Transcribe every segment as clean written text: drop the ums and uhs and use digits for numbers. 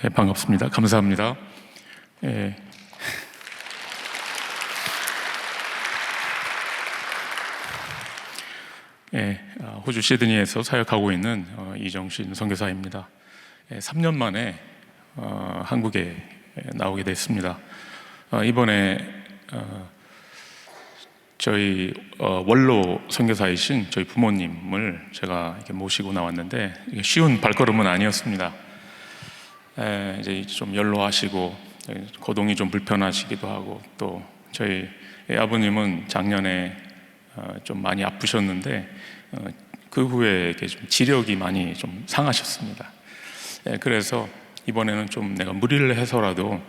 반갑습니다. 감사합니다. 예, 호주 시드니에서 사역하고 있는 이정신 선교사입니다. 3년 만에 한국에 나오게 됐습니다. 이번에 저희 원로 선교사이신 저희 부모님을 제가 이렇게 모시고 나왔는데 이게 쉬운 발걸음은 아니었습니다. 이제 좀 연로하시고 거동이 좀 불편하시기도 하고, 또 저희 아버님은 작년에 좀 많이 아프셨는데 그 후에 이렇게 좀 지력이 많이 좀 상하셨습니다. 그래서 이번에는 좀 내가 무리를 해서라도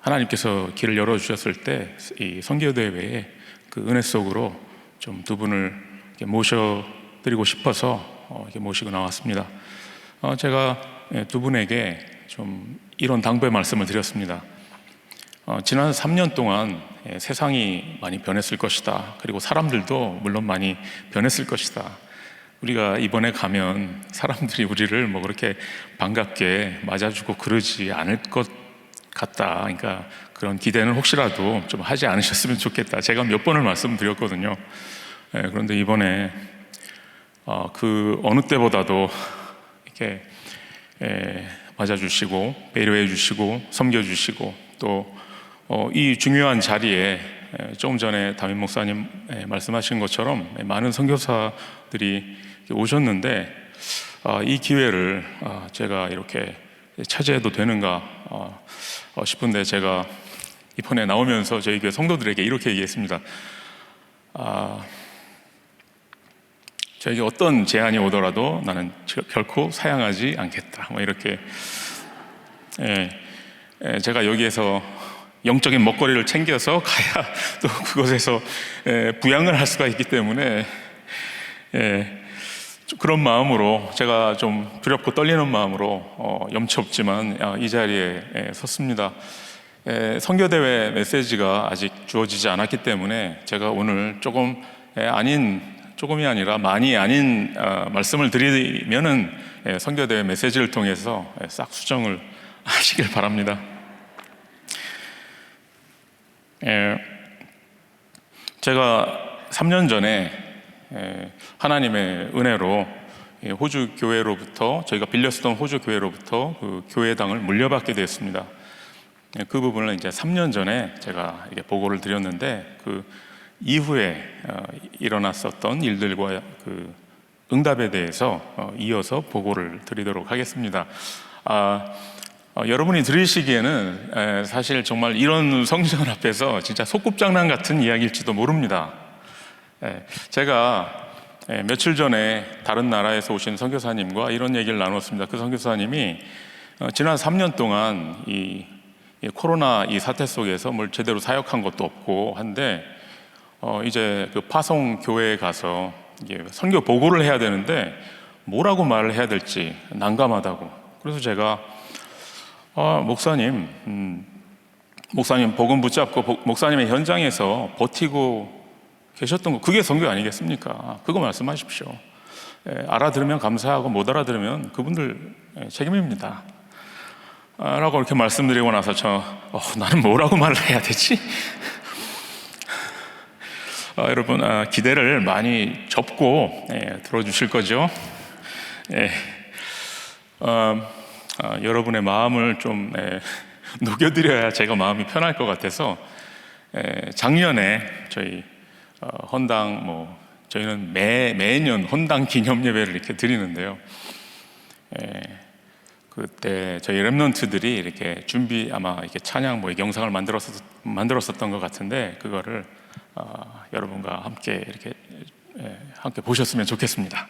하나님께서 길을 열어주셨을 때 이 선교대회에 그 은혜 속으로 좀 두 분을 이렇게 모셔드리고 싶어서 이렇게 모시고 나왔습니다. 제가 두 분에게 좀 이런 당부의 말씀을 드렸습니다. 지난 3년 동안 세상이 많이 변했을 것이다. 그리고 사람들도 물론 많이 변했을 것이다. 우리가 이번에 가면 사람들이 우리를 뭐 그렇게 반갑게 맞아주고 그러지 않을 것 같다. 그러니까 그런 기대는 혹시라도 좀 하지 않으셨으면 좋겠다. 제가 몇 번을 말씀드렸거든요. 그런데 이번에 그 어느 때보다도 이렇게 맞아주시고 배려해 주시고 섬겨주시고, 또 이 중요한 자리에 조금 전에 담임 목사님 말씀하신 것처럼 많은 선교사들이 오셨는데 이 기회를 제가 이렇게 차지해도 되는가 싶은데, 제가 이번에 나오면서 저희 교회 성도들에게 이렇게 얘기했습니다. 저에게 어떤 제안이 오더라도 나는 결코 사양하지 않겠다. 뭐 이렇게 제가 여기에서 영적인 먹거리를 챙겨서 가야 또 그곳에서 부양을 할 수가 있기 때문에 그런 마음으로 제가 좀 두렵고 떨리는 마음으로 염치 없지만 이 자리에 섰습니다. 선교대회 메시지가 아직 주어지지 않았기 때문에 제가 오늘 조금이 아니라 많이 아닌 말씀을 드리면은 선교대회 메시지를 통해서 싹 수정을 하시길 바랍니다. 제가 3년 전에 하나님의 은혜로 호주 교회로부터, 저희가 빌렸었던 호주 교회로부터 그 교회당을 물려받게 되었습니다. 그 부분을 이제 3년 전에 제가 이렇게 보고를 드렸는데, 그 이후에 일어났었던 일들과 그 응답에 대해서 이어서 보고를 드리도록 하겠습니다. 여러분이 들으시기에는 사실 정말 이런 성전 앞에서 진짜 소꿉장난 같은 이야기일지도 모릅니다. 제가 며칠 전에 다른 나라에서 오신 선교사님과 이런 얘기를 나눴습니다. 그 선교사님이 지난 3년 동안 이 코로나 이 사태 속에서 뭘 제대로 사역한 것도 없고 한데 이제 그 파송 교회에 가서 이게 선교 보고를 해야 되는데 뭐라고 말을 해야 될지 난감하다고. 그래서 제가 목사님 복음 붙잡고 목사님의 현장에서 버티고 계셨던 거, 그게 선교 아니겠습니까? 그거 말씀하십시오. 알아들으면 감사하고 못 알아들으면 그분들 책임입니다. 라고 이렇게 말씀드리고 나서 나는 뭐라고 말을 해야 되지? 여러분 기대를 많이 접고 들어주실 거죠? 여러분의 마음을 좀 녹여드려야 제가 마음이 편할 것 같아서 작년에 저희 헌당 저희는 매년 헌당 기념 예배를 이렇게 드리는데요. 그때 저희 랩런트들이 이렇게 아마 이렇게 찬양 영상을 만들었었던 것 같은데, 그거를 여러분과 함께 이렇게 함께 보셨으면 좋겠습니다.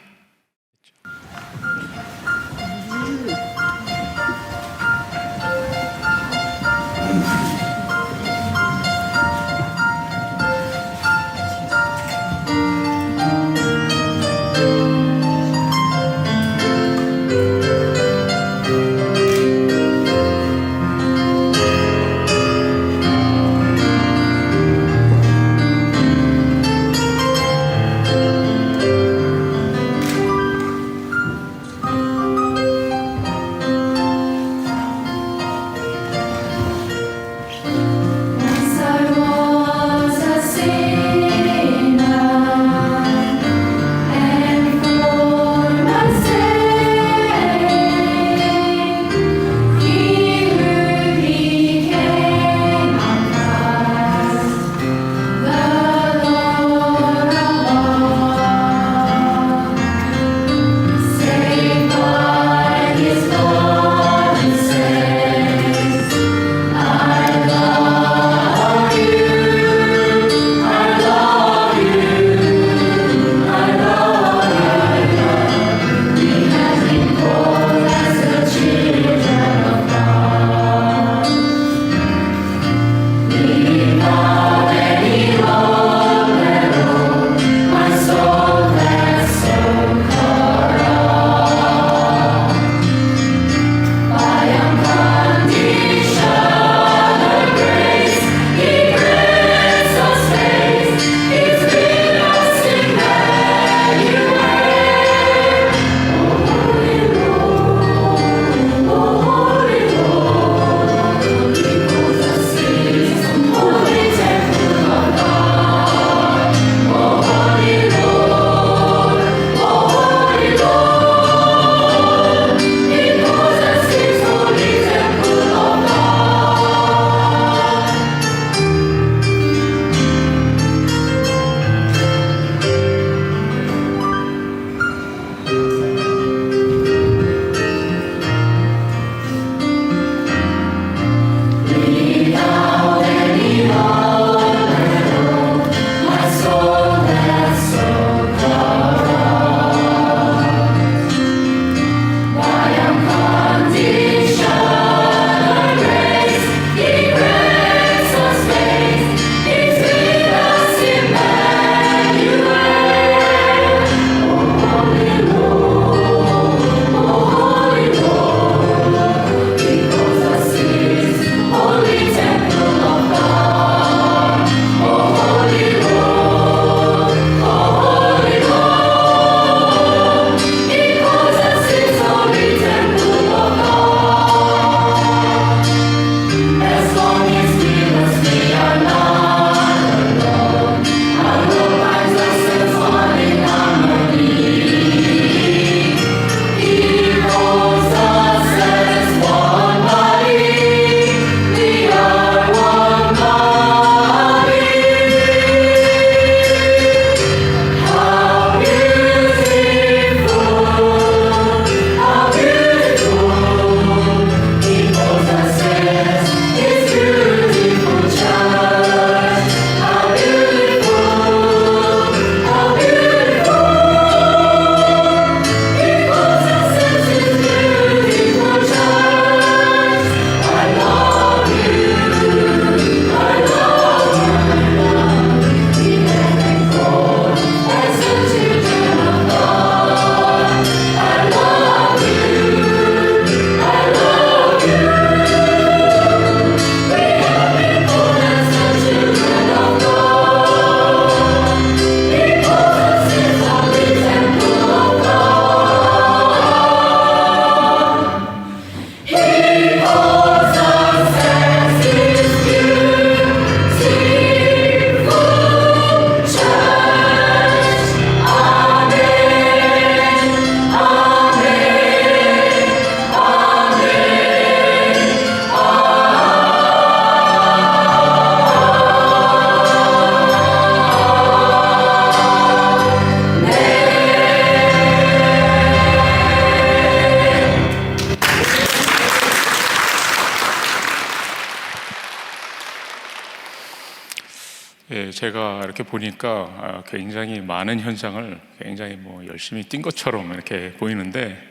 제가 이렇게 보니까 굉장히 많은 현장을 굉장히 열심히 뛴 것처럼 이렇게 보이는데,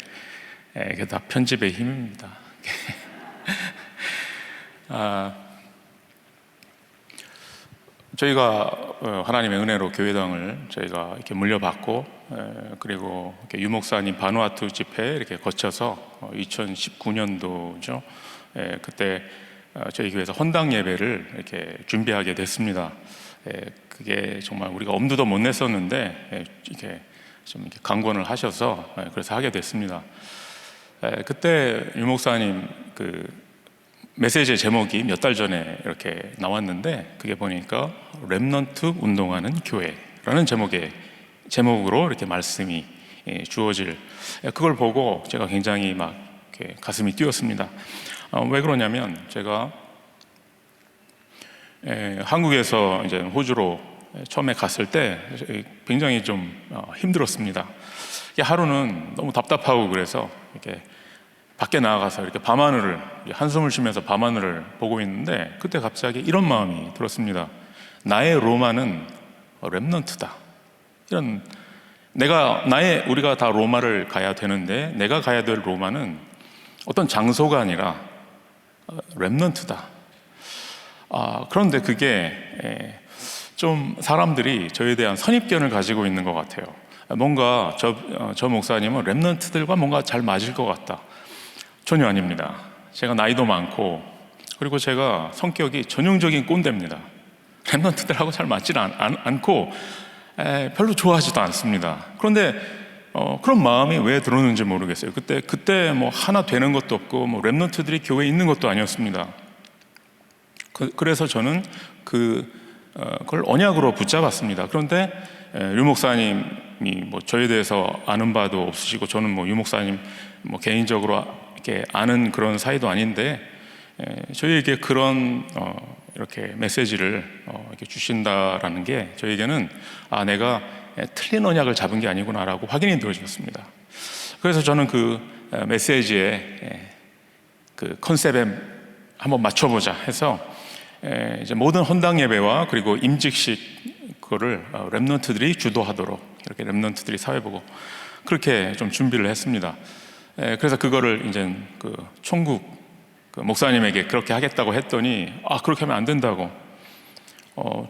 이게 다 편집의 힘입니다. 저희가 하나님의 은혜로 교회당을 저희가 이렇게 물려받고, 그리고 이렇게 유목사님 바누아투 집회 이렇게 거쳐서 2019년도죠. 그때 저희 교회에서 헌당 예배를 이렇게 준비하게 됐습니다. 그게 정말 우리가 엄두도 못 냈었는데 이렇게 좀 이렇게 강권을 하셔서 그래서 하게 됐습니다. 그때 유목사님 그 메시지의 제목이 몇 달 전에 이렇게 나왔는데, 그게 보니까 렘넌트 운동하는 교회라는 제목으로 이렇게 말씀이 주어질, 그걸 보고 제가 굉장히 막 이렇게 가슴이 뛰었습니다. 왜 그러냐면, 제가 한국에서 이제 호주로 처음에 갔을 때 굉장히 좀 힘들었습니다. 하루는 너무 답답하고 그래서 이렇게 밖에 나가서 이렇게 밤하늘을, 한숨을 쉬면서 밤하늘을 보고 있는데, 그때 갑자기 이런 마음이 들었습니다. 나의 로마는 렘넌트다. 우리가 다 로마를 가야 되는데, 내가 가야 될 로마는 어떤 장소가 아니라 렘넌트다. 그런데 그게 좀 사람들이 저에 대한 선입견을 가지고 있는 것 같아요. 뭔가 저 목사님은 렘넌트들과 뭔가 잘 맞을 것 같다. 전혀 아닙니다. 제가 나이도 많고, 그리고 제가 성격이 전형적인 꼰대입니다. 렘넌트들하고 잘 맞지 않고 별로 좋아하지도 않습니다. 그런데 그런 마음이 왜 들었는지 모르겠어요. 그때 하나 되는 것도 없고 렘넌트들이 교회에 있는 것도 아니었습니다. 그래서 저는 그걸 언약으로 붙잡았습니다. 그런데 유 목사님이 저에 대해서 아는 바도 없으시고, 저는 유 목사님 개인적으로 이렇게 아는 그런 사이도 아닌데, 저희에게 그런 이렇게 메시지를 이렇게 주신다라는 게 저에게는 내가 틀린 언약을 잡은 게 아니구나라고 확인이 되어졌습니다. 그래서 저는 그 메시지의 그 컨셉에 한번 맞춰보자 해서 이제 모든 헌당 예배와 그리고 임직식 그거를 렘넌트들이 주도하도록, 이렇게 렘넌트들이 사회보고 그렇게 좀 준비를 했습니다. 그래서 그거를 이제 그 총국 목사님에게 그렇게 하겠다고 했더니, 그렇게 하면 안 된다고,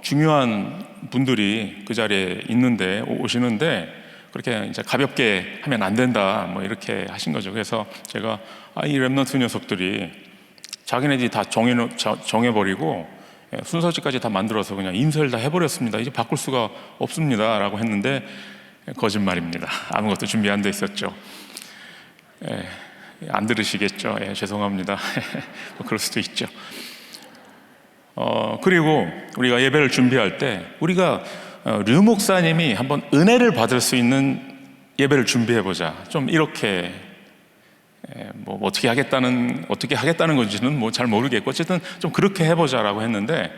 중요한 분들이 그 자리에 오시는데 그렇게 이제 가볍게 하면 안 된다, 이렇게 하신 거죠. 그래서 제가 이 렘넌트 녀석들이 자기네들이 다 정해버리고 순서지까지 다 만들어서 그냥 인쇄를 다 해버렸습니다. 이제 바꿀 수가 없습니다 라고 했는데, 거짓말입니다. 아무것도 준비 안 돼 있었죠. 안 들으시겠죠. 죄송합니다. 그럴 수도 있죠. 그리고 우리가 예배를 준비할 때 우리가 류 목사님이 한번 은혜를 받을 수 있는 예배를 준비해보자, 좀 이렇게 어떻게 하겠다는 건지는 잘 모르겠고, 어쨌든 좀 그렇게 해보자라고 했는데,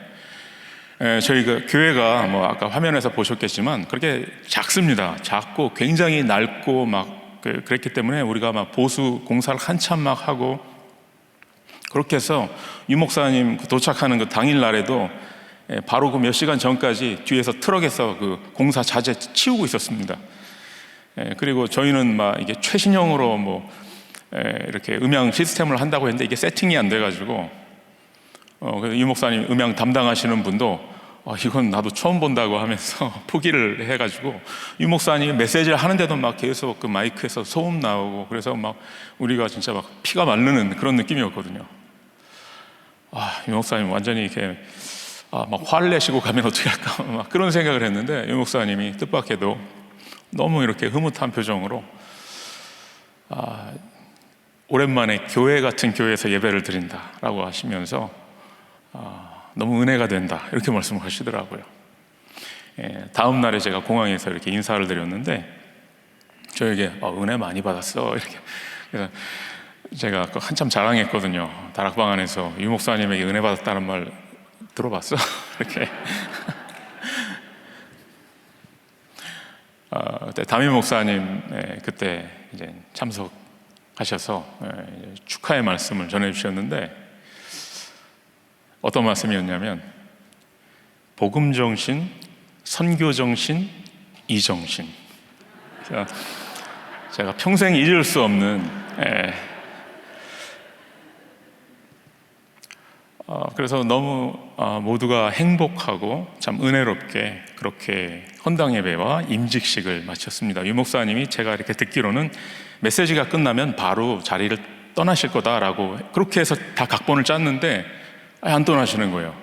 저희가 교회가 아까 화면에서 보셨겠지만 그렇게 작습니다. 작고 굉장히 낡고 그랬기 때문에 우리가 보수 공사를 한참 하고, 그렇게 해서 유 목사님 도착하는 그 당일 날에도 바로 그 몇 시간 전까지 뒤에서 트럭에서 그 공사 자재 치우고 있었습니다. 그리고 저희는 이게 최신형으로 이렇게 음향 시스템을 한다고 했는데 이게 세팅이 안 돼가지고, 그래서 유 목사님 음향 담당하시는 분도 이건 나도 처음 본다고 하면서 포기를 해가지고, 유 목사님이 메시지를 하는데도 계속 그 마이크에서 소음 나오고, 그래서 우리가 진짜 피가 마르는 그런 느낌이었거든요. 유 목사님 완전히 이렇게 화를 내시고 가면 어떻게 할까 그런 생각을 했는데, 유 목사님이 뜻밖에도 너무 이렇게 흐뭇한 표정으로 오랜만에 교회 같은 교회에서 예배를 드린다라고 하시면서 너무 은혜가 된다, 이렇게 말씀을 하시더라고요. 다음 날에 제가 공항에서 이렇게 인사를 드렸는데 저에게 은혜 많이 받았어, 이렇게. 그래서 제가 한참 자랑했거든요. 다락방 안에서 유 목사님에게 은혜 받았다는 말 들어봤어? 이렇게. 그때 담임 목사님 그때 이제 참석하셔서 축하의 말씀을 전해주셨는데, 어떤 말씀이었냐면, 복음 정신, 선교 정신, 이 정신. 제가 평생 잊을 수 없는, 그래서 너무 모두가 행복하고 참 은혜롭게 그렇게 헌당 예배와 임직식을 마쳤습니다. 유 목사님이 제가 이렇게 듣기로는 메시지가 끝나면 바로 자리를 떠나실 거다라고 그렇게 해서 다 각본을 짰는데 안 떠나시는 거예요.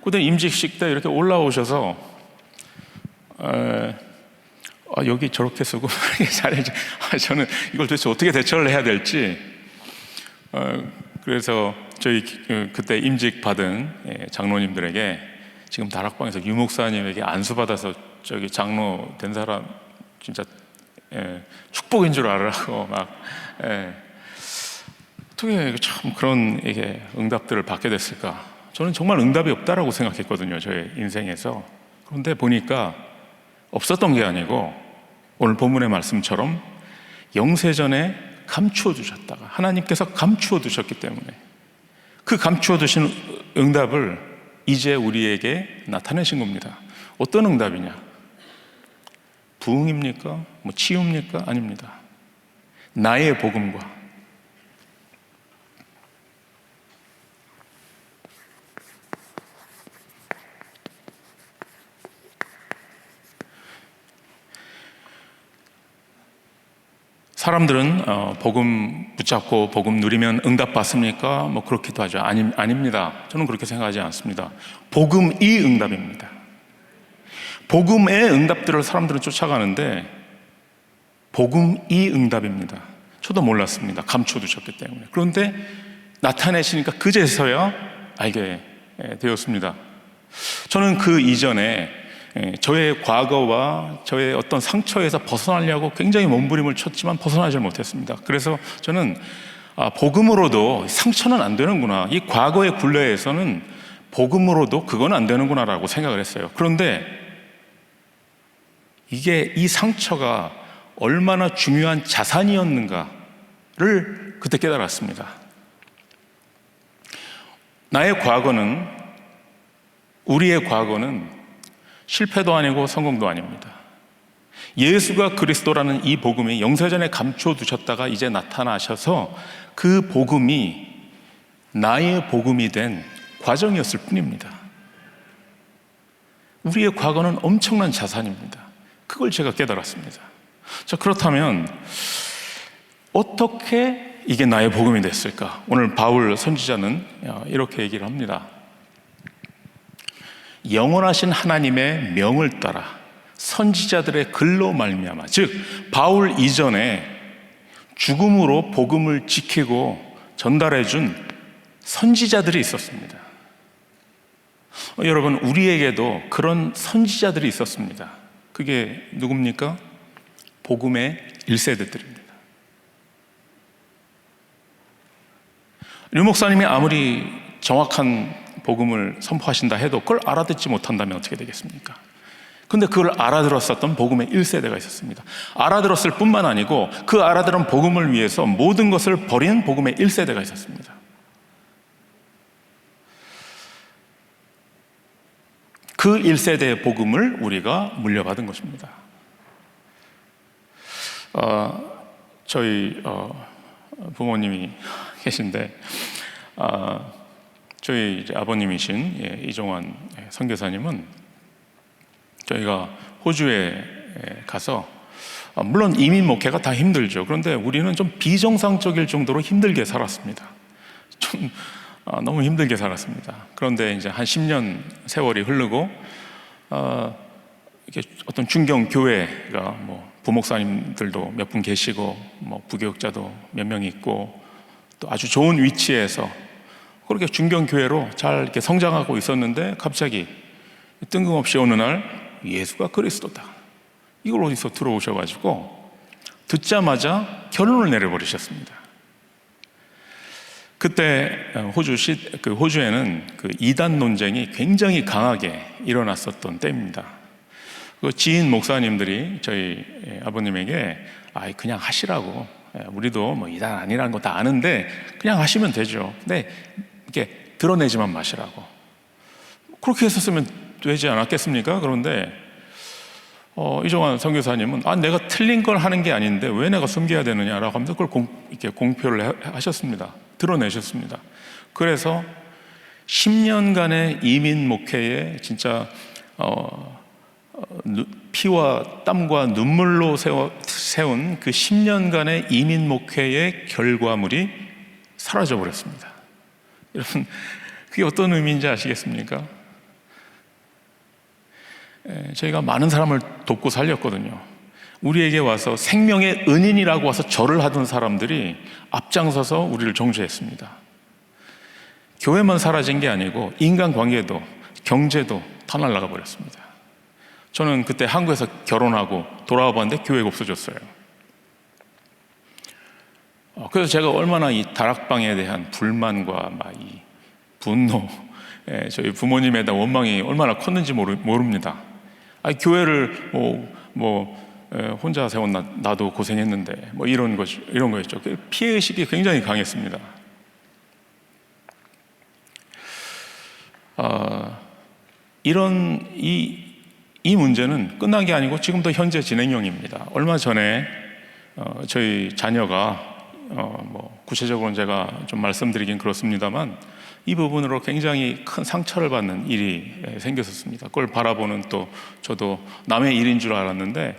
근데 임직식 때 이렇게 올라오셔서 여기 저렇게 쓰고 잘해야지. 저는 이걸 도대체 어떻게 대처를 해야 될지. 그래서 저희 그때 임직 받은 장로님들에게 지금 다락방에서 유 목사님에게 안수받아서 저기 장로 된 사람 진짜 축복인 줄 알으라고 막 어떻게 참 그런 이게 응답들을 받게 됐을까? 저는 정말 응답이 없다라고 생각했거든요, 저의 인생에서. 그런데 보니까 없었던 게 아니고 오늘 본문의 말씀처럼 영세전에 감추어 두셨다가 하나님께서 감추어 두셨기 때문에 그 감추어 두신 응답을 이제 우리에게 나타내신 겁니다. 어떤 응답이냐? 부흥입니까? 치유입니까? 아닙니다. 나의 복음과 사람들은 복음 붙잡고 복음 누리면 응답 받습니까? 그렇기도 하죠. 아닙니다. 저는 그렇게 생각하지 않습니다. 복음이 응답입니다. 복음의 응답들을 사람들은 쫓아가는데 복음이 응답입니다. 저도 몰랐습니다. 감춰두셨기 때문에. 그런데 나타내시니까 그제서야 알게 되었습니다. 저는 그 이전에 저의 과거와 저의 어떤 상처에서 벗어나려고 굉장히 몸부림을 쳤지만 벗어나지 못했습니다. 그래서 저는 복음으로도 상처는 안 되는구나, 이 과거의 굴레에서는 복음으로도 그건 안 되는구나 라고 생각을 했어요. 그런데 이 상처가 얼마나 중요한 자산이었는가를 그때 깨달았습니다. 우리의 과거는 실패도 아니고 성공도 아닙니다. 예수가 그리스도라는 이 복음이 영세전에 감춰두셨다가 이제 나타나셔서 그 복음이 나의 복음이 된 과정이었을 뿐입니다. 우리의 과거는 엄청난 자산입니다. 그걸 제가 깨달았습니다. 자, 그렇다면 어떻게 이게 나의 복음이 됐을까? 오늘 바울 선지자는 이렇게 얘기를 합니다. 영원하신 하나님의 명을 따라 선지자들의 글로 말미암아, 즉 바울 이전에 죽음으로 복음을 지키고 전달해 준 선지자들이 있었습니다. 여러분, 우리에게도 그런 선지자들이 있었습니다. 그게 누굽니까? 복음의 1세대들입니다. 류 목사님이 아무리 정확한 복음을 선포하신다 해도 그걸 알아듣지 못한다면 어떻게 되겠습니까? 근데 그걸 알아들었었던 복음의 1세대가 있었습니다. 알아들었을 뿐만 아니고 그 알아들은 복음을 위해서 모든 것을 버린 복음의 1세대가 있었습니다. 그 1세대의 복음을 우리가 물려받은 것입니다. 저희 부모님이 계신데 저희 이제 아버님이신 이종환 선교사님은 저희가 호주에 가서 물론 이민 목회가 다 힘들죠. 그런데 우리는 좀 비정상적일 정도로 힘들게 살았습니다. 좀 너무 힘들게 살았습니다. 그런데 이제 한 10년 세월이 흐르고 이렇게 어떤 중경 교회가 부목사님들도 몇 분 계시고 부교육자도 몇 명 있고 또 아주 좋은 위치에서 그렇게 중경교회로 잘 이렇게 성장하고 있었는데 갑자기 뜬금없이 어느 날 예수가 그리스도다, 이걸 어디서 들어오셔가지고 듣자마자 결론을 내려버리셨습니다. 그때 호주에는 그 이단 논쟁이 굉장히 강하게 일어났었던 때입니다. 그 지인 목사님들이 저희 아버님에게 그냥 하시라고, 우리도 이단 아니라는 거 다 아는데 그냥 하시면 되죠. 근데 이렇게 드러내지만 마시라고. 그렇게 했었으면 되지 않았겠습니까? 그런데 이종환 선교사님은 내가 틀린 걸 하는 게 아닌데 왜 내가 숨겨야 되느냐라고 하면서 그걸 이렇게 공표를 하셨습니다. 드러내셨습니다. 그래서 10년간의 이민 목회에 진짜 피와 땀과 눈물로 세운 그 10년간의 이민 목회의 결과물이 사라져 버렸습니다. 여러분, 그게 어떤 의미인지 아시겠습니까? 저희가 많은 사람을 돕고 살렸거든요. 우리에게 와서 생명의 은인이라고 와서 절을 하던 사람들이 앞장서서 우리를 정죄했습니다. 교회만 사라진 게 아니고 인간관계도 경제도 다 날아가 버렸습니다. 저는 그때 한국에서 결혼하고 돌아와 봤는데 교회가 없어졌어요. 그래서 제가 얼마나 이 다락방에 대한 불만과 이 분노, 저희 부모님에 대한 원망이 얼마나 컸는지 모릅니다. 교회를 혼자 세운 나도 고생했는데 이런 거였죠. 피해의식이 굉장히 강했습니다. 이런 이 문제는 끝난 게 아니고 지금도 현재 진행형입니다. 얼마 전에 저희 자녀가 구체적으로는 제가 좀 말씀드리긴 그렇습니다만 이 부분으로 굉장히 큰 상처를 받는 일이 생겼었습니다. 그걸 바라보는 또 저도 남의 일인 줄 알았는데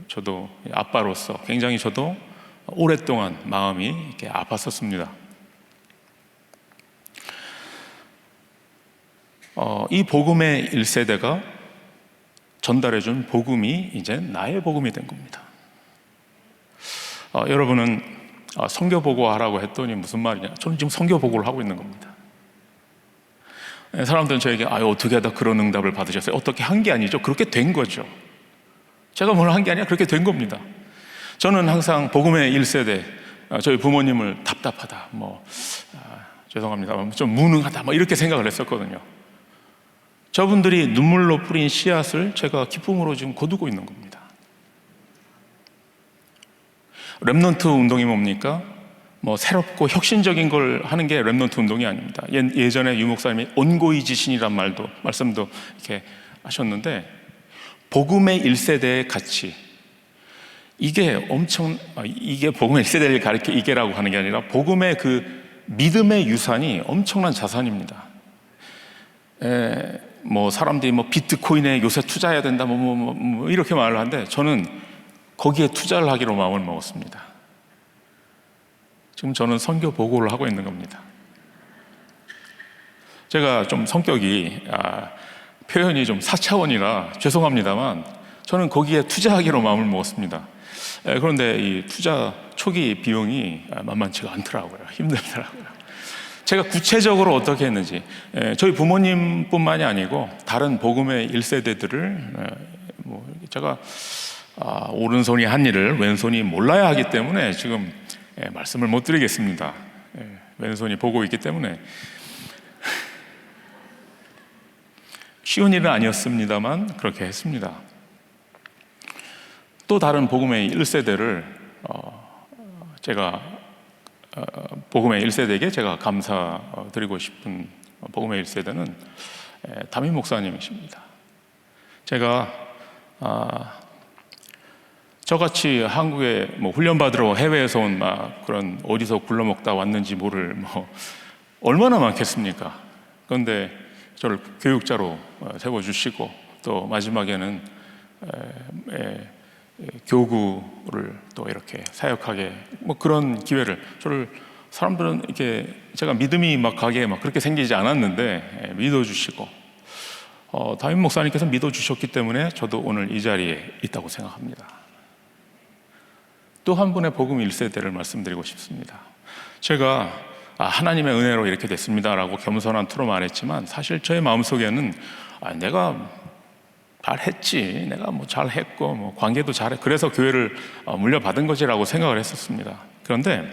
저도 아빠로서 굉장히 저도 오랫동안 마음이 이렇게 아팠었습니다. 이 복음의 1세대가 전달해준 복음이 이제 나의 복음이 된 겁니다. 여러분은 선교보고 하라고 했더니 무슨 말이냐? 저는 지금 선교보고를 하고 있는 겁니다. 사람들은 저에게 어떻게 하다 그런 응답을 받으셨어요? 어떻게 한 게 아니죠. 그렇게 된 거죠. 제가 뭘 한 게 아니라 그렇게 된 겁니다. 저는 항상 복음의 1세대 저희 부모님을 답답하다, 죄송합니다, 좀 무능하다 이렇게 생각을 했었거든요. 저분들이 눈물로 뿌린 씨앗을 제가 기쁨으로 지금 거두고 있는 겁니다. 렘넌트 운동이 뭡니까? 새롭고 혁신적인 걸 하는 게 렘넌트 운동이 아닙니다. 예전에 유 목사님이 온고이 지신이란 말씀도 이렇게 하셨는데, 복음의 1세대의 가치, 이게 복음의 1세대를 가리켜 이게라고 하는 게 아니라 복음의 그 믿음의 유산이 엄청난 자산입니다. 사람들이 비트코인에 요새 투자해야 된다 이렇게 말을 하는데 저는 거기에 투자를 하기로 마음을 먹었습니다. 지금 저는 선교 보고를 하고 있는 겁니다. 제가 좀 성격이 표현이 좀 4차원이라 죄송합니다만 저는 거기에 투자하기로 마음을 먹었습니다. 그런데 이 투자 초기 비용이 만만치가 않더라고요. 힘들더라고요. 제가 구체적으로 어떻게 했는지, 저희 부모님뿐만이 아니고 다른 복음의 1세대들을 제가 오른손이 한 일을 왼손이 몰라야 하기 때문에 지금 말씀을 못 드리겠습니다. 왼손이 보고 있기 때문에 쉬운 일은 아니었습니다만 그렇게 했습니다. 또 다른 복음의 1세대를 제가 복음의 1세대에게 제가 감사드리고 싶은 복음의 1세대는 담임 목사님이십니다. 제가 저같이 한국에 훈련받으러 해외에서 온 그런 어디서 굴러먹다 왔는지 모를 얼마나 많겠습니까? 그런데 저를 교육자로 세워주시고 또 마지막에는 교구를 또 이렇게 사역하게 그런 기회를 사람들은 이렇게 제가 믿음이 가게 그렇게 생기지 않았는데 믿어주시고 담임 목사님께서 믿어주셨기 때문에 저도 오늘 이 자리에 있다고 생각합니다. 또 한 분의 복음 1세대를 말씀드리고 싶습니다. 제가 하나님의 은혜로 이렇게 됐습니다라고 겸손한 투로 말했지만 사실 저의 마음속에는 내가 잘했지, 내가 잘했고 관계도 잘해, 그래서 교회를 물려받은 거지라고 생각을 했었습니다. 그런데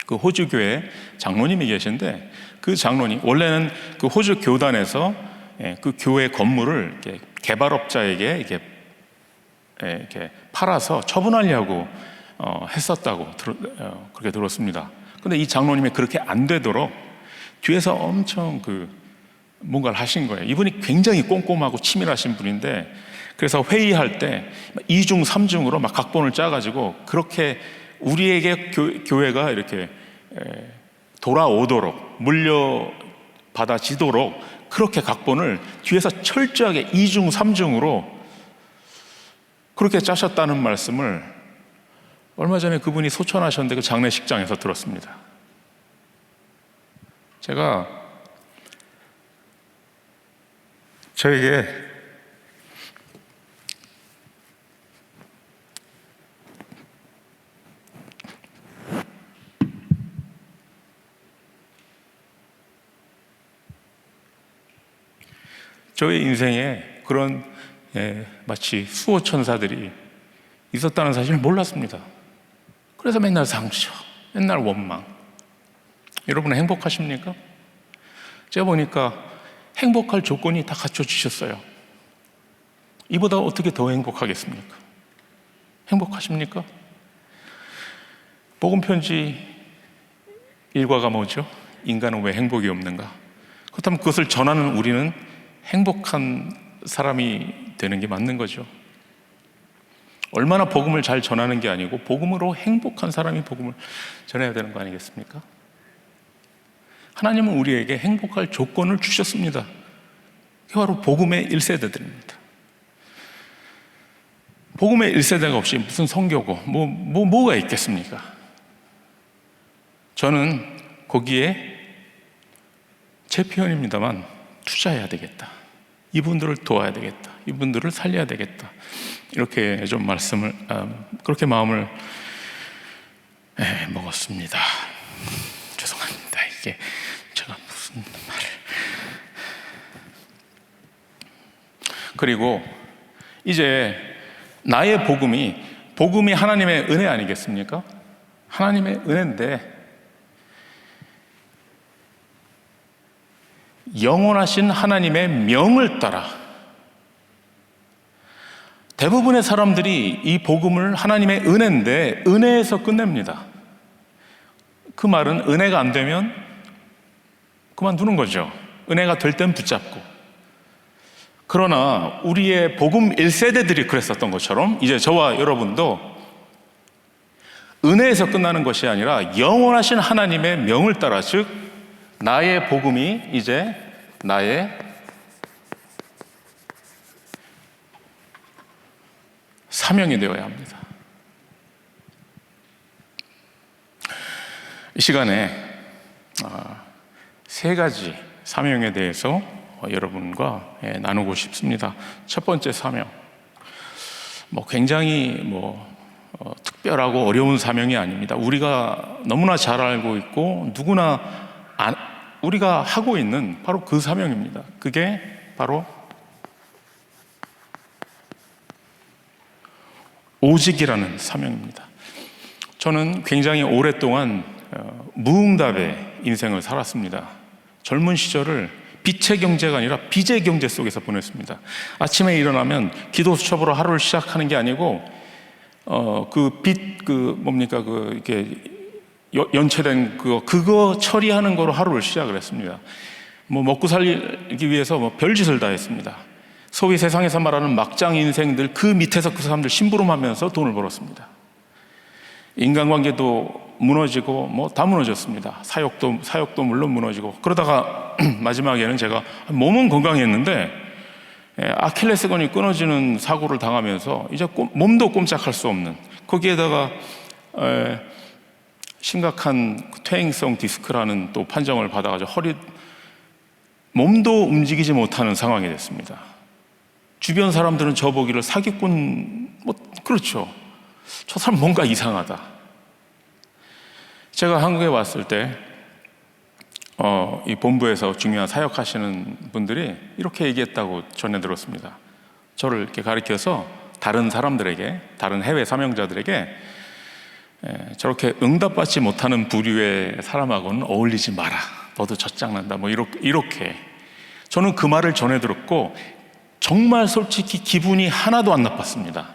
그 호주 교회 장로님이 계신데 그 장로님 원래는 그 호주 교단에서 그 교회 건물을 이렇게 개발업자에게 이렇게 팔아서 처분하려고 했었다고 그렇게 들었습니다. 그런데 이 장로님이 그렇게 안 되도록 뒤에서 엄청 뭔가를 하신 거예요. 이분이 굉장히 꼼꼼하고 치밀하신 분인데, 그래서 회의할 때 2중 3중으로 막 각본을 짜가지고 그렇게 우리에게 교회가 이렇게 돌아오도록, 물려받아지도록 그렇게 각본을 뒤에서 철저하게 2중 3중으로 그렇게 짜셨다는 말씀을 얼마 전에 그분이 소천하셨는데 그 장례식장에서 들었습니다. 제가 저에게 저의 인생에 그런 마치 수호천사들이 있었다는 사실을 몰랐습니다. 그래서 맨날 상처, 맨날 원망. 여러분은 행복하십니까? 제가 보니까 행복할 조건이 다 갖춰주셨어요. 이보다 어떻게 더 행복하겠습니까? 행복하십니까? 복음편지 일과가 뭐죠? 인간은 왜 행복이 없는가? 그렇다면 그것을 전하는 우리는 행복한 사람이 되는 게 맞는 거죠. 얼마나 복음을 잘 전하는 게 아니고 복음으로 행복한 사람이 복음을 전해야 되는 거 아니겠습니까? 하나님은 우리에게 행복할 조건을 주셨습니다. 그게 바로 복음의 1세대들입니다. 복음의 1세대가 없이 무슨 선교고 뭐가 있겠습니까? 저는 거기에 제 표현입니다만 투자해야 되겠다. 이분들을 도와야 되겠다. 이분들을 살려야 되겠다. 이렇게 좀 말씀을 그렇게 마음을 먹었습니다. 죄송합니다. 이게 제가 무슨 말을. 그리고 이제 나의 복음이 하나님의 은혜 아니겠습니까? 하나님의 은혜인데 영원하신 하나님의 명을 따라 대부분의 사람들이 이 복음을 하나님의 은혜인데 은혜에서 끝냅니다. 그 말은 은혜가 안 되면 그만두는 거죠. 은혜가 될 땐 붙잡고. 그러나 우리의 복음 1세대들이 그랬었던 것처럼 이제 저와 여러분도 은혜에서 끝나는 것이 아니라 영원하신 하나님의 명을 따라, 즉 나의 복음이 이제 나의 사명이 되어야 합니다. 이 시간에 세 가지 사명에 대해서 여러분과 나누고 싶습니다. 첫 번째 사명, 굉장히 특별하고 어려운 사명이 아닙니다. 우리가 너무나 잘 알고 있고 누구나 우리가 하고 있는 바로 그 사명입니다. 그게 바로 오직이라는 사명입니다. 저는 굉장히 오랫동안 무응답의 인생을 살았습니다. 젊은 시절을 빛의 경제가 아니라 빚의 경제 속에서 보냈습니다. 아침에 일어나면 기도 수첩으로 하루를 시작하는 게 아니고 이렇게 연체된 그거 처리하는 거로 하루를 시작을 했습니다. 먹고 살기 위해서 별짓을 다 했습니다. 소위 세상에서 말하는 막장 인생들, 그 밑에서 그 사람들 심부름하면서 돈을 벌었습니다. 인간관계도 무너지고 다 무너졌습니다. 사역도 물론 무너지고. 그러다가 마지막에는 제가 몸은 건강했는데 아킬레스건이 끊어지는 사고를 당하면서 이제 몸도 꼼짝할 수 없는, 거기에다가 심각한 퇴행성 디스크라는 또 판정을 받아가지고 몸도 움직이지 못하는 상황이 됐습니다. 주변 사람들은 저보기를 사기꾼, 그렇죠. 저 사람 뭔가 이상하다. 제가 한국에 왔을 때 이 본부에서 중요한 사역하시는 분들이 이렇게 얘기했다고 전해 들었습니다. 저를 이렇게 가리켜서 다른 사람들에게, 다른 해외 사명자들에게 저렇게 응답받지 못하는 부류의 사람하고는 어울리지 마라. 너도 젖장난다. 이렇게. 저는 그 말을 전해 들었고 정말 솔직히 기분이 하나도 안 나빴습니다.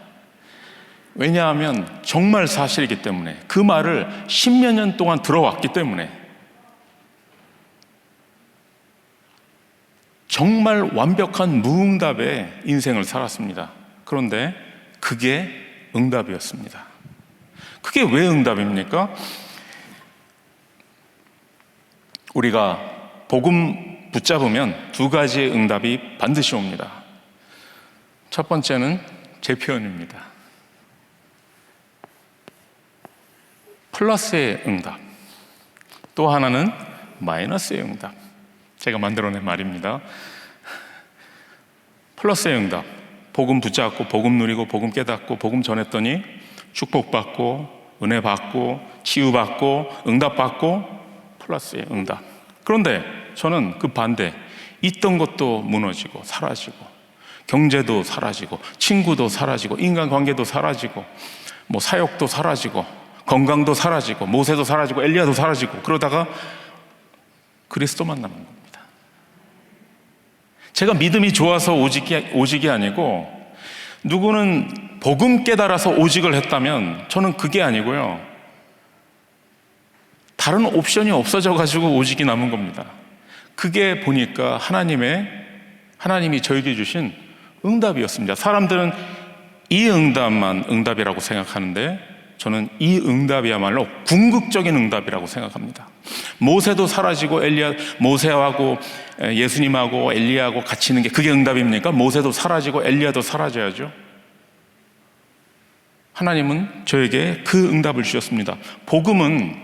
왜냐하면 정말 사실이기 때문에, 그 말을 10몇 년 동안 들어왔기 때문에. 정말 완벽한 무응답의 인생을 살았습니다. 그런데 그게 응답이었습니다. 그게 왜 응답입니까? 우리가 복음 붙잡으면 두 가지의 응답이 반드시 옵니다. 첫 번째는 제 표현입니다. 플러스의 응답. 또 하나는 마이너스의 응답. 제가 만들어낸 말입니다. 플러스의 응답. 복음 붙잡고 복음 누리고 복음 깨닫고 복음 전했더니 축복받고 은혜 받고 치유받고 응답받고 플러스의 응답. 그런데 저는 그 반대, 있던 것도 무너지고 사라지고 경제도 사라지고 친구도 사라지고 인간관계도 사라지고 뭐 사역도 사라지고 건강도 사라지고 모세도 사라지고 엘리야도 사라지고 그러다가 그리스도만 남은 겁니다. 제가 믿음이 좋아서 오직이 아니고, 누구는 복음 깨달아서 오직을 했다면 저는 그게 아니고요, 다른 옵션이 없어져가지고 오직이 남은 겁니다. 그게 보니까 하나님이 저에게 주신 응답이었습니다. 사람들은 이 응답만 응답이라고 생각하는데 저는 이 응답이야말로 궁극적인 응답이라고 생각합니다. 모세도 사라지고 모세하고 예수님하고 엘리야하고 같이 있는 게 그게 응답입니까? 모세도 사라지고 엘리야도 사라져야죠. 하나님은 저에게 그 응답을 주셨습니다. 복음은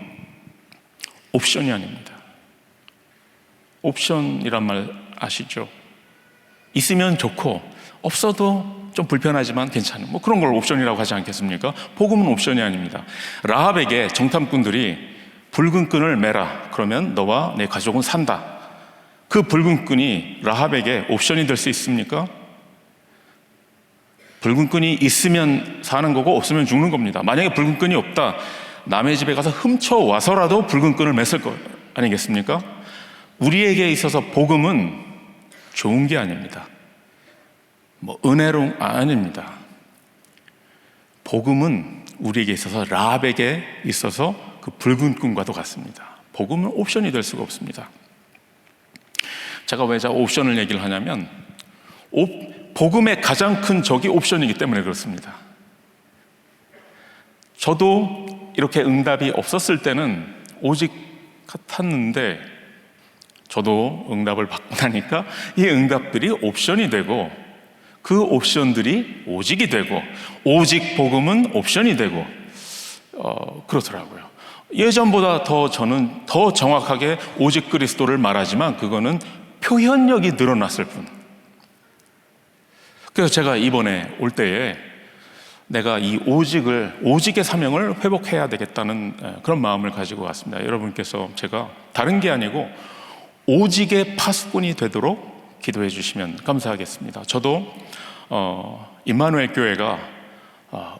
옵션이 아닙니다. 옵션이란 말 아시죠? 있으면 좋고 없어도 좀 불편하지만 괜찮은 뭐 그런 걸 옵션이라고 하지 않겠습니까? 복음은 옵션이 아닙니다. 라합에게 정탐꾼들이 붉은 끈을 매라, 그러면 너와 내 가족은 산다. 그 붉은 끈이 라합에게 옵션이 될 수 있습니까? 붉은 끈이 있으면 사는 거고 없으면 죽는 겁니다. 만약에 붉은 끈이 없다, 남의 집에 가서 훔쳐와서라도 붉은 끈을 맸을 거 아니겠습니까? 우리에게 있어서 복음은 좋은 게 아닙니다. 뭐 은혜로운 아닙니다. 복음은 우리에게 있어서 라합에게 있어서 그 붉은 끈과도 같습니다. 복음은 옵션이 될 수가 없습니다. 제가 왜 옵션을 얘기를 하냐면 복음의 가장 큰 적이 옵션이기 때문에 그렇습니다. 저도 이렇게 응답이 없었을 때는 오직 같았는데 저도 응답을 받고 나니까 이 응답들이 옵션이 되고 그 옵션들이 오직이 되고 오직 복음은 옵션이 되고 그렇더라고요. 예전보다 저는 더 정확하게 오직 그리스도를 말하지만 그거는 표현력이 늘어났을 뿐. 그래서 제가 이번에 올 때에 내가 이 오직의 사명을 회복해야 되겠다는 그런 마음을 가지고 왔습니다. 여러분께서 제가 다른 게 아니고 오직의 파수꾼이 되도록 기도해 주시면 감사하겠습니다. 저도 임마누엘 교회가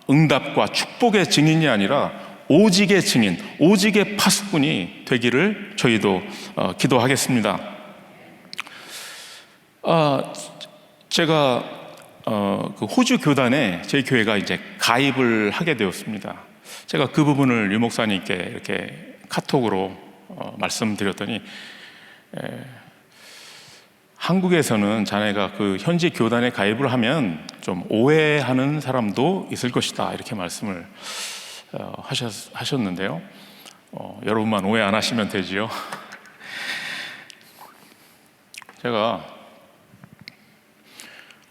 응답과 축복의 증인이 아니라 오직의 증인, 오직의 파수꾼이 되기를 저희도 기도하겠습니다. 제가 그 호주 교단에 저희 교회가 이제 가입을 하게 되었습니다. 제가 그 부분을 유 목사님께 이렇게 카톡으로 말씀드렸더니 한국에서는 자네가 그 현지 교단에 가입을 하면 좀 오해하는 사람도 있을 것이다, 이렇게 말씀을 하셨는데요. 여러분만 오해 안 하시면 되지요. 제가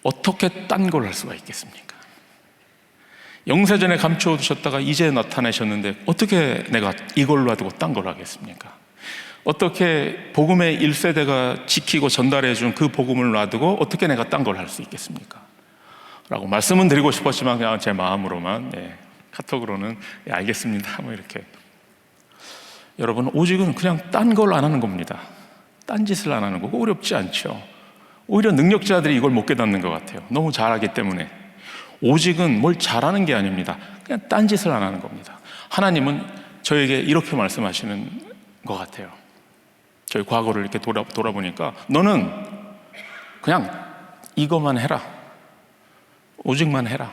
어떻게 딴 걸 할 수가 있겠습니까? 영세전에 감추어 두셨다가 이제 나타내셨는데 어떻게 내가 이걸로 놔두고 딴 걸 하겠습니까? 어떻게 복음의 1세대가 지키고 전달해 준 그 복음을 놔두고 어떻게 내가 딴 걸 할 수 있겠습니까? 라고 말씀은 드리고 싶었지만 그냥 제 마음으로만 카톡으로는 알겠습니다 뭐 이렇게. 여러분, 오직은 그냥 딴 걸 안 하는 겁니다. 딴 짓을 안 하는 거고 어렵지 않죠. 오히려 능력자들이 이걸 못 깨닫는 것 같아요. 너무 잘하기 때문에. 오직은 뭘 잘하는 게 아닙니다. 그냥 딴 짓을 안 하는 겁니다. 하나님은 저에게 이렇게 말씀하시는 것 같아요. 저희 과거를 이렇게 돌아보니까 너는 그냥 이것만 해라. 오직만 해라.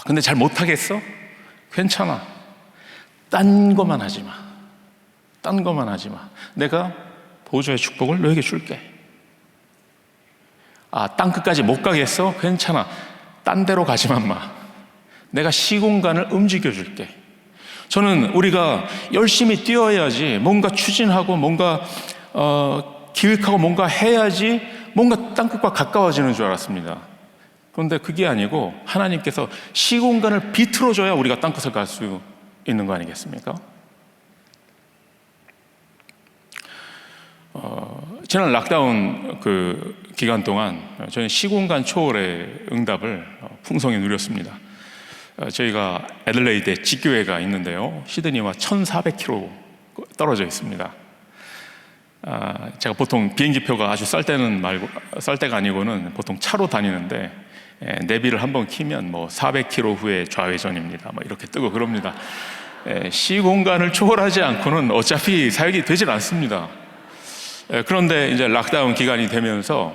근데 잘 못하겠어? 괜찮아. 딴 것만 하지 마. 딴 것만 하지 마. 내가 보좌의 축복을 너에게 줄게. 땅끝까지 못 가겠어? 괜찮아. 딴 데로 가지만 마. 내가 시공간을 움직여 줄게. 저는 우리가 열심히 뛰어야지, 뭔가 추진하고 뭔가 기획하고 뭔가 해야지 뭔가 땅끝과 가까워지는 줄 알았습니다. 그런데 그게 아니고 하나님께서 시공간을 비틀어줘야 우리가 땅끝을 갈 수 있는 거 아니겠습니까? 지난 락다운 그 기간 동안 저는 시공간 초월의 응답을 풍성히 누렸습니다. 저희가 애들레이드에 지교회가 있는데요, 시드니와 1,400km 떨어져 있습니다. 제가 보통 비행기표가 아주 쌀 때가 아니고는 보통 차로 다니는데, 내비를 한번 키면 400km 후에 좌회전입니다, 이렇게 뜨고 그럽니다. 시공간을 초월하지 않고는 어차피 사역이 되질 않습니다. 그런데 이제 락다운 기간이 되면서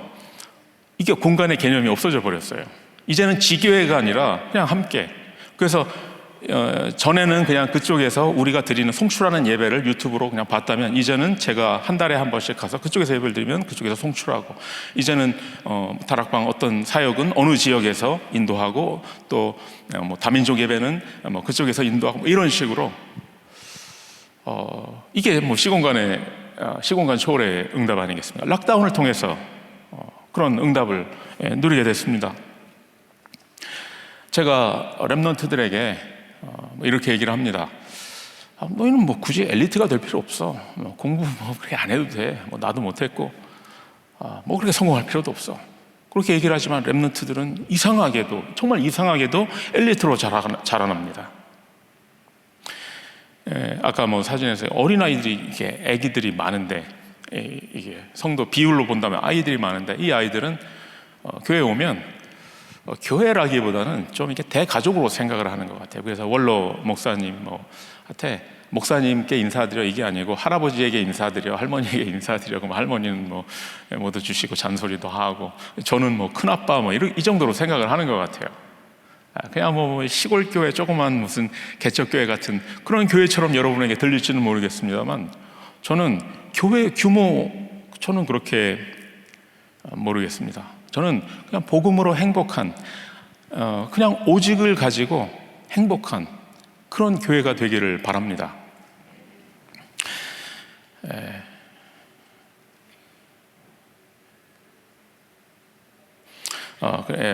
이게 공간의 개념이 없어져 버렸어요. 이제는 지교회가 아니라 그냥 함께. 그래서 전에는 그냥 그쪽에서 우리가 드리는 송출하는 예배를 유튜브로 그냥 봤다면, 이제는 제가 한 달에 한 번씩 가서 그쪽에서 예배를 드리면 그쪽에서 송출하고, 이제는 다락방 어떤 사역은 어느 지역에서 인도하고, 또 다민족 예배는 그쪽에서 인도하고, 이런 식으로 이게 시공간 초월의 응답 아니겠습니까? 락다운을 통해서 그런 응답을 누리게 됐습니다. 제가 렘넌트들에게 이렇게 얘기를 합니다. 너희는 굳이 엘리트가 될 필요 없어. 공부 그렇게 안 해도 돼. 나도 못했고 그렇게 성공할 필요도 없어. 그렇게 얘기를 하지만 렘넌트들은 이상하게도, 정말 이상하게도 엘리트로 자라납니다. 아까 사진에서 어린아이들이, 이게 아기들이 많은데, 이게 성도 비율로 본다면 아이들이 많은데, 이 아이들은 교회에 오면 교회라기보다는 좀 이렇게 대가족으로 생각을 하는 것 같아요. 그래서 원로 목사님한테 목사님께 인사드려, 이게 아니고 할아버지에게 인사드려, 할머니에게 인사드려. 그럼 할머니는 뭐도 주시고 잔소리도 하고, 저는 큰아빠 이 정도로 생각을 하는 것 같아요. 그냥 시골 교회, 조그만 무슨 개척교회 같은 그런 교회처럼 여러분에게 들릴지는 모르겠습니다만, 저는 교회 규모, 저는 그렇게 모르겠습니다. 저는 그냥 복음으로 행복한, 그냥 오직을 가지고 행복한 그런 교회가 되기를 바랍니다.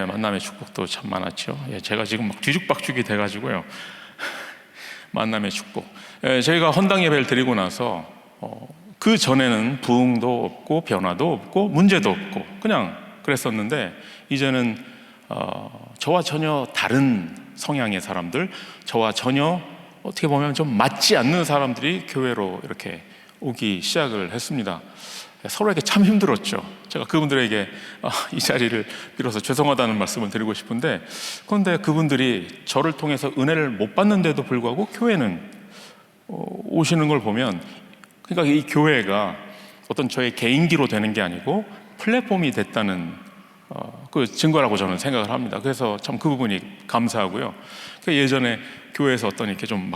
만남의 축복도 참 많았죠. 제가 지금 뒤죽박죽이 돼가지고요. 만남의 축복. 저희가 헌당 예배를 드리고 나서 그 전에는 부흥도 없고 변화도 없고 문제도 없고 그냥 그랬었는데, 이제는 저와 전혀 다른 성향의 사람들, 저와 전혀 어떻게 보면 좀 맞지 않는 사람들이 교회로 이렇게 오기 시작을 했습니다. 서로에게 참 힘들었죠. 제가 그분들에게 이 자리를 빌어서 죄송하다는 말씀을 드리고 싶은데, 그런데 그분들이 저를 통해서 은혜를 못 받는데도 불구하고 교회는 오시는 걸 보면, 그러니까 이 교회가 어떤 저의 개인기로 되는 게 아니고 플랫폼이 됐다는 그 증거라고 저는 생각을 합니다. 그래서 참 그 부분이 감사하고요. 예전에 교회에서 어떤 이렇게 좀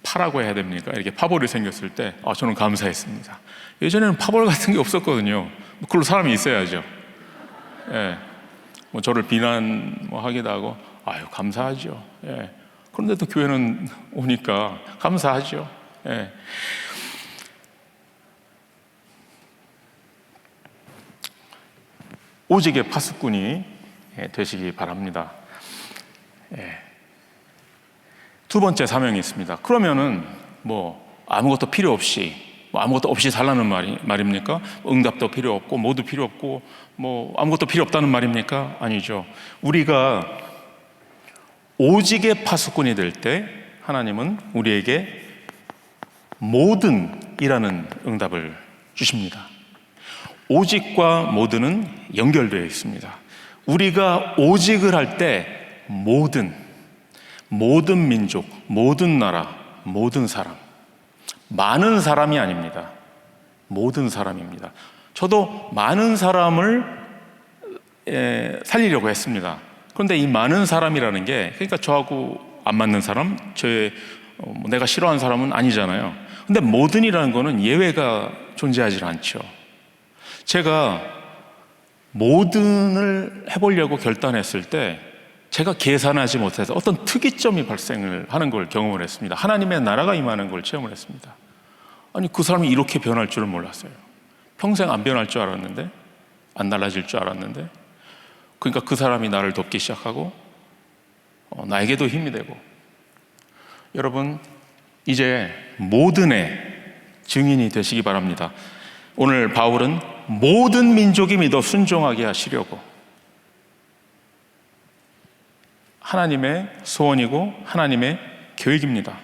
파라고 해야 됩니까? 이렇게 파벌이 생겼을 때 저는 감사했습니다. 예전에는 파벌 같은 게 없었거든요. 그걸로 사람이 있어야죠. 저를 비난하기도 하고, 감사하죠. 그런데도 교회는 오니까 감사하죠. 오직의 파수꾼이 되시기 바랍니다. 두 번째 사명이 있습니다. 그러면은 아무것도 필요 없이, 아무것도 없이 살라는 말입니까? 응답도 필요 없고 뭐도 필요 없고 아무것도 필요 없다는 말입니까? 아니죠. 우리가 오직의 파수꾼이 될 때 하나님은 우리에게 모든이라는 응답을 주십니다. 오직과 모든은 연결되어 있습니다. 우리가 오직을 할 때 모든 민족, 모든 나라, 모든 사람, 많은 사람이 아닙니다. 모든 사람입니다. 저도 많은 사람을 살리려고 했습니다. 그런데 이 많은 사람이라는 게, 그러니까 저하고 안 맞는 사람, 내가 싫어하는 사람은 아니잖아요. 근데 모든이라는 거는 예외가 존재하지 않죠. 제가 모든을 해보려고 결단했을 때 제가 계산하지 못해서 어떤 특이점이 발생을 하는 걸 경험을 했습니다. 하나님의 나라가 임하는 걸 체험을 했습니다. 아니, 그 사람이 이렇게 변할 줄은 몰랐어요. 평생 안 변할 줄 알았는데, 안 달라질 줄 알았는데, 그러니까 그 사람이 나를 돕기 시작하고 나에게도 힘이 되고. 여러분, 이제 모든의 증인이 되시기 바랍니다. 오늘 바울은 모든 민족이 믿어 순종하게 하시려고, 하나님의 소원이고 하나님의 계획입니다.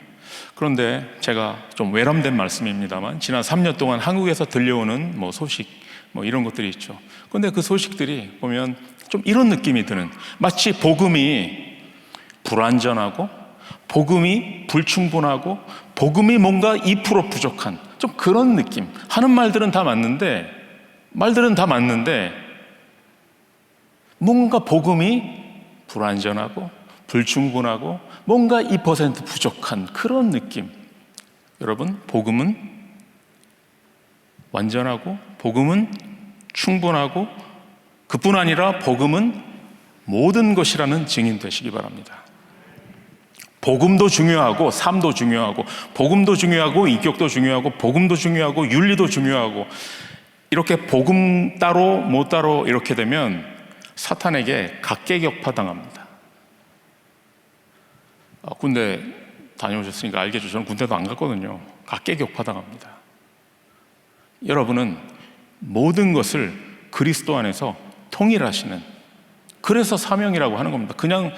그런데 제가 좀 외람된 말씀입니다만, 지난 3년 동안 한국에서 들려오는 소식 이런 것들이 있죠. 그런데 그 소식들이 보면 좀 이런 느낌이 드는, 마치 복음이 불완전하고 복음이 불충분하고 복음이 뭔가 2% 부족한 좀 그런 느낌. 하는 말들은 다 맞는데 뭔가 복음이 불완전하고 불충분하고 뭔가 2% 부족한 그런 느낌. 여러분, 복음은 완전하고 복음은 충분하고 그뿐 아니라 복음은 모든 것이라는 증인 되시기 바랍니다. 복음도 중요하고 삶도 중요하고 복음도 중요하고 인격도 중요하고 복음도 중요하고 윤리도 중요하고, 이렇게 복음 따로 못 따로 이렇게 되면 사탄에게 각계격파당합니다. 군대 다녀오셨으니까 알겠죠. 저는 군대도 안 갔거든요. 각계격파당합니다. 여러분은 모든 것을 그리스도 안에서 통일하시는, 그래서 사명이라고 하는 겁니다. 그냥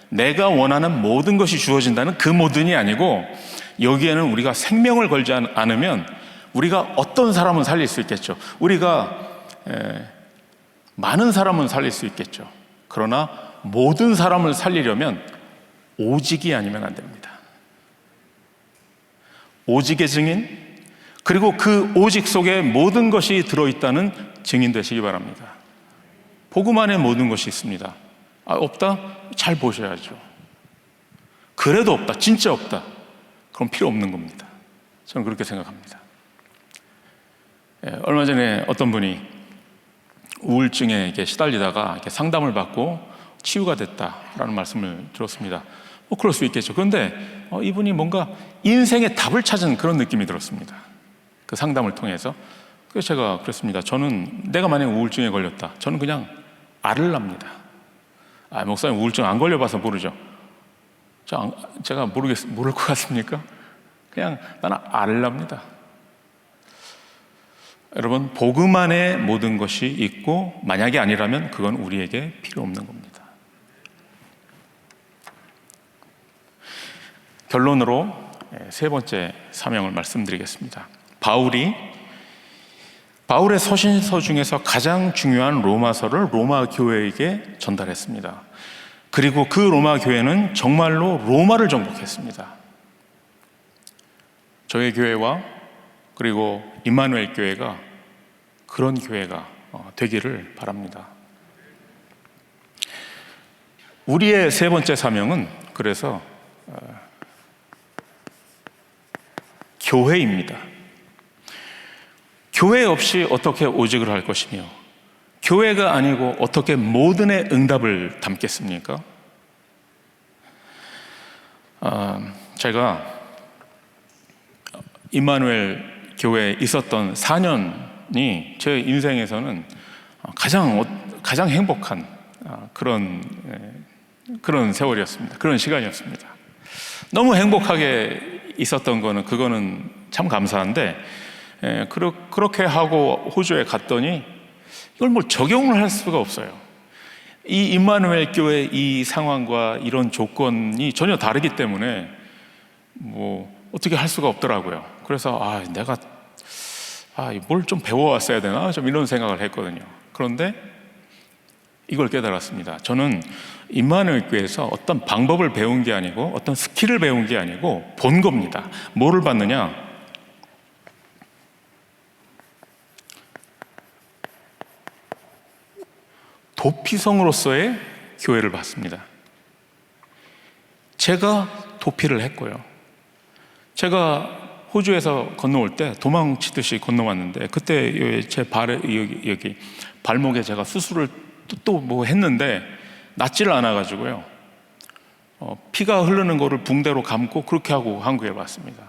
내가 원하는 모든 것이 주어진다는 그 모든이 아니고, 여기에는 우리가 생명을 걸지 않으면 우리가 어떤 사람은 살릴 수 있겠죠. 우리가 많은 사람은 살릴 수 있겠죠. 그러나 모든 사람을 살리려면 오직이 아니면 안 됩니다. 오직의 증인, 그리고 그 오직 속에 모든 것이 들어있다는 증인 되시기 바랍니다. 복음 안에 모든 것이 있습니다. 없다? 잘 보셔야죠. 그래도 없다, 진짜 없다, 그럼 필요 없는 겁니다. 저는 그렇게 생각합니다. 얼마 전에 어떤 분이 우울증에 이렇게 시달리다가 이렇게 상담을 받고 치유가 됐다라는 말씀을 들었습니다. 그럴 수 있겠죠. 그런데 이분이 뭔가 인생의 답을 찾은 그런 느낌이 들었습니다. 그 상담을 통해서. 그래서 제가 그랬습니다. 저는 내가 만약 우울증에 걸렸다, 저는 그냥 알을 납니다. 목사님 우울증 안 걸려봐서 모르죠. 제가 모를 것 같습니까? 그냥 나는 알을 납니다. 여러분, 복음 안에 모든 것이 있고 만약에 아니라면 그건 우리에게 필요 없는 겁니다. 결론으로 세 번째 사명을 말씀드리겠습니다. 바울의 서신서 중에서 가장 중요한 로마서를 로마 교회에게 전달했습니다. 그리고 그 로마 교회는 정말로 로마를 정복했습니다. 저희 교회와 그리고 임마누엘 교회가 그런 교회가 되기를 바랍니다. 우리의 세 번째 사명은 그래서 교회입니다. 교회 없이 어떻게 오직을 할 것이며, 교회가 아니고 어떻게 모든의 응답을 담겠습니까? 제가 임마누엘 교회에 있었던 4년이 제 인생에서는 가장 행복한 그런 세월이었습니다. 그런 시간이었습니다. 너무 행복하게 있었던 그거는 참 감사한데, 그렇게 하고 호주에 갔더니 이걸 적용을 할 수가 없어요. 이 임마누엘 교회 이 상황과 이런 조건이 전혀 다르기 때문에 어떻게 할 수가 없더라고요. 그래서 내가 뭘 좀 배워왔어야 되나, 좀 이런 생각을 했거든요. 그런데 이걸 깨달았습니다. 저는 임마누엘 교회에서 어떤 방법을 배운 게 아니고 어떤 스킬을 배운 게 아니고 본 겁니다. 뭐를 봤느냐? 도피성으로서의 교회를 봤습니다. 제가 도피를 했고요. 제가 호주에서 건너올 때 도망치듯이 건너왔는데, 그때 제 여기 발목에 제가 수술을 또 뭐 했는데 낫지를 않아가지고요. 피가 흐르는 거를 붕대로 감고 그렇게 하고 한국에 왔습니다.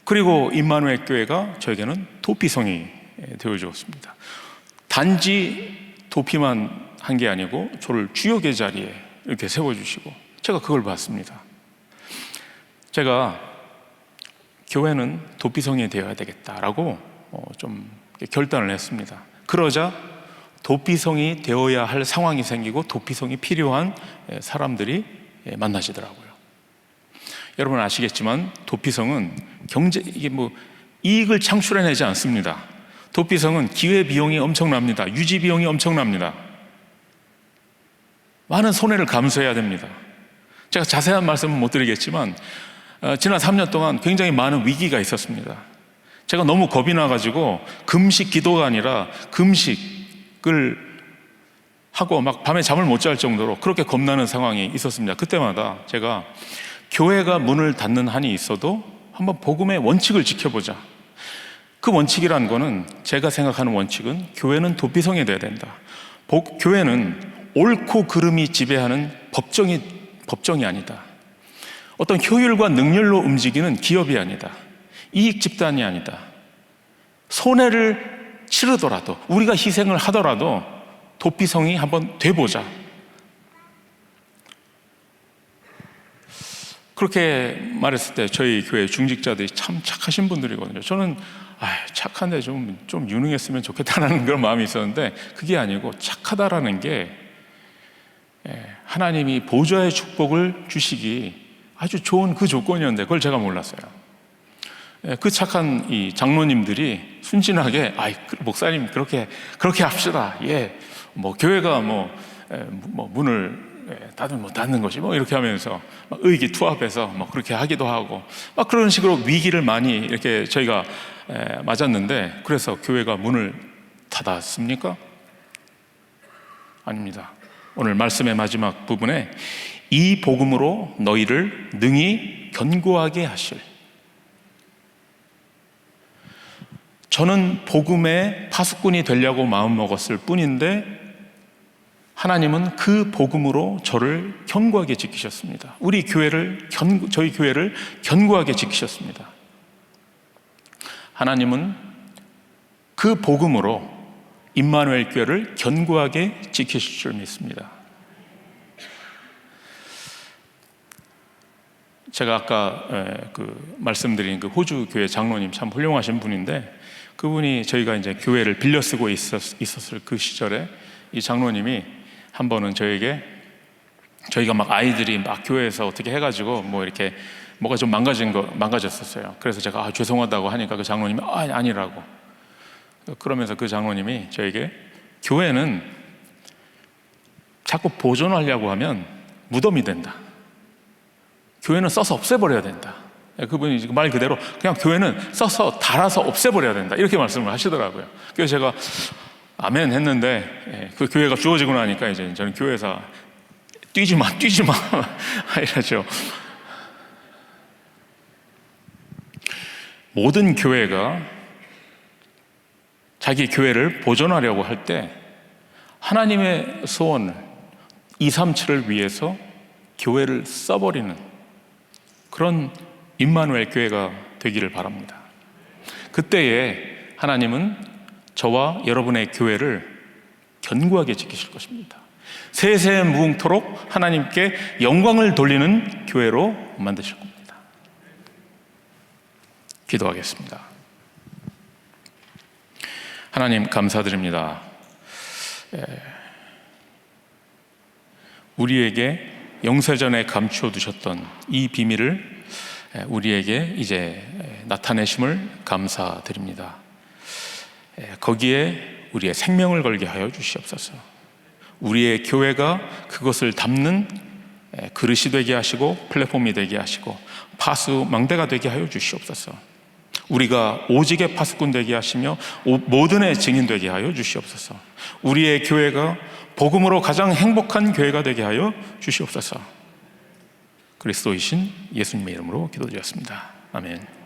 그리고 임마누엘 교회가 저에게는 도피성이 되어주었습니다. 단지 도피만 한 게 아니고 저를 주역의 자리에 이렇게 세워주시고 제가 그걸 봤습니다. 제가 교회는 도피성이 되어야 되겠다라고 좀 결단을 했습니다. 그러자 도피성이 되어야 할 상황이 생기고 도피성이 필요한 사람들이 만나시더라고요. 여러분 아시겠지만 도피성은 이게 뭐 이익을 창출해내지 않습니다. 도피성은 기회 비용이 엄청납니다. 유지 비용이 엄청납니다. 많은 손해를 감수해야 됩니다. 제가 자세한 말씀은 못 드리겠지만 지난 3년 동안 굉장히 많은 위기가 있었습니다. 제가 너무 겁이 나가지고 금식 기도가 아니라 금식을 하고 막 밤에 잠을 못 잘 정도로 그렇게 겁나는 상황이 있었습니다. 그때마다 제가 교회가 문을 닫는 한이 있어도 한번 복음의 원칙을 지켜보자. 그 원칙이란 거는 제가 생각하는 원칙은 교회는 도피성이 돼야 된다. 교회는 옳고 그름이 지배하는 법정이 아니다. 어떤 효율과 능률로 움직이는 기업이 아니다. 이익 집단이 아니다. 손해를 치르더라도 우리가 희생을 하더라도 도피성이 한번 돼보자. 그렇게 말했을 때 저희 교회 중직자들이 참 착하신 분들이거든요. 저는 착한데 좀 유능했으면 좋겠다는 그런 마음이 있었는데 그게 아니고 착하다라는 게 하나님이 보좌의 축복을 주시기 아주 좋은 그 조건이었는데 그걸 제가 몰랐어요. 그 착한 이 장로님들이 순진하게 목사님 그렇게 합시다. 뭐 교회가 뭐 문을 닫는 것이 뭐 이렇게 하면서 막 의기투합해서 뭐 그렇게 하기도 하고 막 그런 식으로 위기를 많이 이렇게 저희가 맞았는데 그래서 교회가 문을 닫았습니까? 아닙니다. 오늘 말씀의 마지막 부분에 이 복음으로 너희를 능히 견고하게 하실. 저는 복음의 파수꾼이 되려고 마음먹었을 뿐인데 하나님은 그 복음으로 저를 견고하게 지키셨습니다. 저희 교회를 견고하게 지키셨습니다. 하나님은 그 복음으로 임마누엘 교회를 견고하게 지키실 줄 믿습니다. 제가 아까 말씀드린 그 호주 교회 장로님 참 훌륭하신 분인데 그분이 저희가 이제 교회를 빌려 쓰고 있었을 그 시절에 이 장로님이 한 번은 저희가 막 아이들이 막 교회에서 어떻게 해가지고 뭐 이렇게 뭐가 좀 망가졌었어요. 그래서 제가 죄송하다고 하니까 그 장로님이 아니라고. 그러면서 그 장로님이 저에게 교회는 자꾸 보존하려고 하면 무덤이 된다. 교회는 써서 없애버려야 된다. 그분이 말 그대로 그냥 교회는 써서 달아서 없애버려야 된다. 이렇게 말씀을 하시더라고요. 그래서 제가 아멘 했는데 그 교회가 주어지고 나니까 이제 저는 교회에서 뛰지 마 이러죠. 모든 교회가 자기 교회를 보존하려고 할 때 하나님의 소원을 237을 위해서 교회를 써버리는 그런 임마누엘 교회가 되기를 바랍니다. 그때에 하나님은 저와 여러분의 교회를 견고하게 지키실 것입니다. 세세 무궁토록 하나님께 영광을 돌리는 교회로 만드실 겁니다. 기도하겠습니다. 하나님 감사드립니다. 우리에게 영세전에 감추어 두셨던 이 비밀을 우리에게 이제 나타내심을 감사드립니다. 거기에 우리의 생명을 걸게 하여 주시옵소서. 우리의 교회가 그것을 담는 그릇이 되게 하시고 플랫폼이 되게 하시고 파수망대가 되게 하여 주시옵소서. 우리가 오직의 파수꾼 되게 하시며 모든의 증인 되게 하여 주시옵소서. 우리의 교회가 복음으로 가장 행복한 교회가 되게 하여 주시옵소서. 그리스도이신 예수님의 이름으로 기도드렸습니다. 아멘.